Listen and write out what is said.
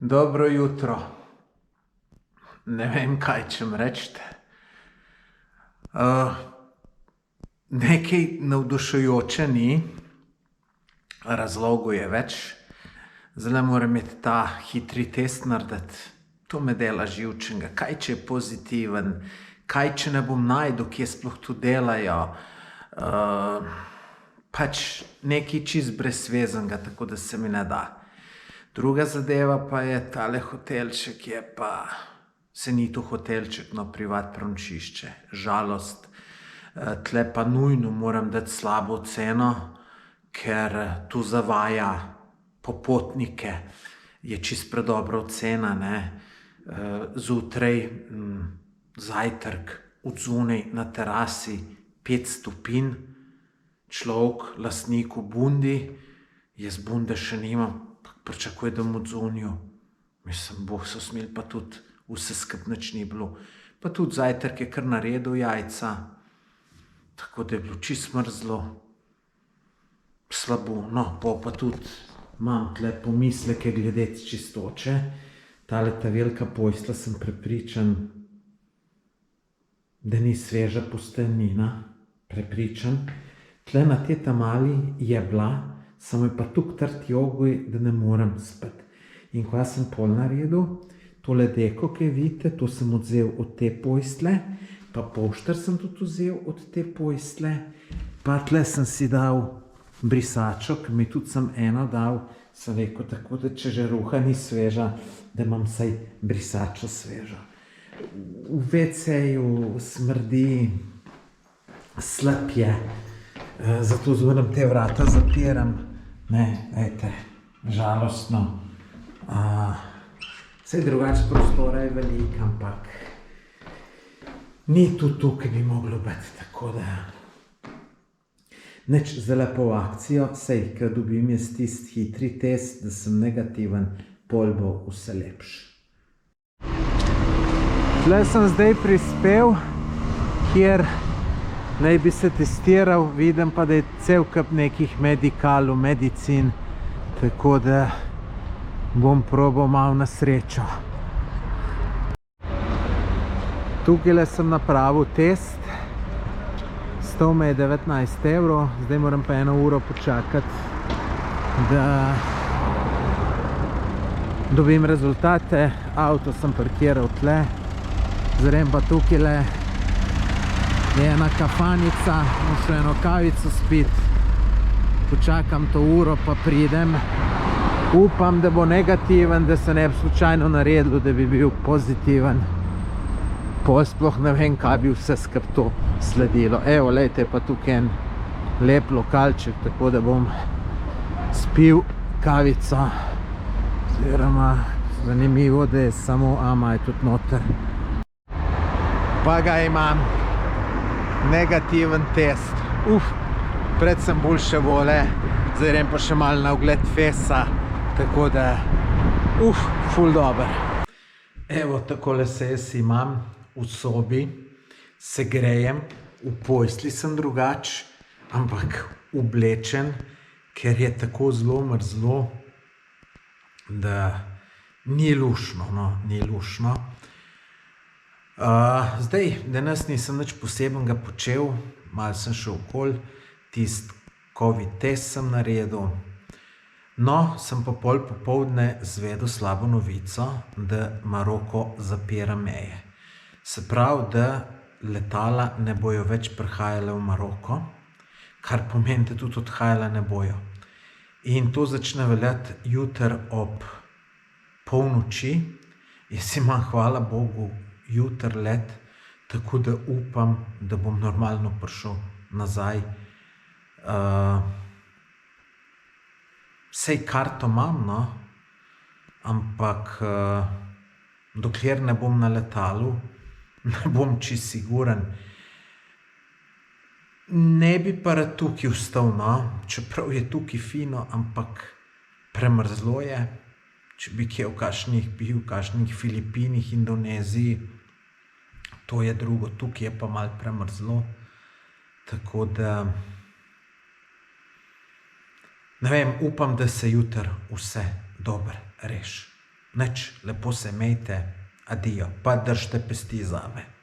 Dobro jutro. Ne vem, kaj čem reči. Nekaj navdušujoče ni, razlogov je več. Zdaj moram iti ta hitri test narediti. To me dela živčnega. Kaj če je pozitiven, kaj če ne bom našel, kje sploh to delajo. Pač nekaj čist brezvezenega, tako da se mi ne da. Druga zadeva pa je tale hotelček je pa, se ni to hotelček, no, privat prenočišče. Žalost. Tle pa nujno moram dati slabo oceno, ker tu zavaja popotnike. Je čist predobra ocena, ne. Zjutraj zajtrk odzunaj na terasi 5 stopinj, človek, lastnik v bundi, jaz bunde še nimam, pričakuje, da bom odzunil. Mislim, Bog so smeli, pa tudi vse skupaj nič ni bilo. Pa tudi zajtrk je kar naredil jajca, tako da je bilo čisto mrzlo. Slabo, no, pa tudi imam tle pomisleke glede čistoče. Tale ta velika postelja, sem prepričan, da ni sveža posteljnina, prepričan. Tle na tej ta mali je bila, samo je pa tako trd jogoj, da ne morem spati. In kaj sem pol naredil? Tole deko, ki vidite, to sem odvzel od te postelje, pa pošter sem tudi vzel od te postelje, pa tle sem si dal brisačo, ki mi tudi sem eno dal, sem rekel tako, da če že ruha ni sveža, da imam vsaj brisačo svežo. V WC-ju smrdi, slab je, zato zmeraj te vrata zapiram. Ne, ejte, žalostno. Saj drugače prostora je veliko, ampak ni tudi to, ki bi moglo biti, tako da nič zdajle po akcijo, saj, ko dobim jaz tisti hitri test, da sem negativen, pol bo vse lepše. Tule sem zdaj prispel, kjer naj bi se testiral, vidim pa, da je cel kup nekih medikalov, medicin, tako da bom probal malo na srečo. Tukajle sem napravil test, stal me je 19 evrov, zdaj moram pa 1 uro počakati, da dobim rezultate. Avto sem parkiral tle, zrem pa tukajle je ena kafanica, bom šel eno kavico spiti, počakam to uro pa pridem. Upam, da bo negativen, da se ne bi slučajno naredilo, da bi bil pozitiven. Pol sploh ne vem, kaj bi vse skupaj to sledilo. Evo, lejte, pa tukaj en lep lokalček, tako da bom spil kavico. Oziroma, zanimivo, da je samo ama je tudi noter. Pa ga imam. Negativen test. Predvsem boljše vole. Zdaj grem pa še malo na ogled fesa. Tako da, ful dober. Evo, takole se jaz imam v sobi, se grejem, v postelji sem drugač, ampak oblečen, ker je tako zelo mrzlo, da ni luštno, no, ni luštno. Zdaj, danes nisem nič posebenega počel, malo sem šel okoli, tisti covid test sem naredil. No, sem pa pol popoldne izvedel slabo novico, da Maroko zapira meje. Se pravi, da letala ne bojo več prihajale v Maroko, kar pomeni, da tudi odhajale ne bojo. In to začne veljati jutri ob polnoči. Jaz imam, hvala Bogu, jutri let, tako da upam, da bom normalno prišel nazaj. Sej karto imam, no, ampak dokler ne bom na letalu, ne bom čisto siguren. Ne bi pa rad tukaj ostal, no, čeprav je tukaj fino, ampak premrzlo je. Če bi kje bil v kakšnih Filipinih, Indoneziji, to je drugo, tukaj je pa malo premrzlo. Tako da ne vem, upam, da se jutri vse dobro reši. Nič, lepo se imejte, adijo, pa držite pesti zame.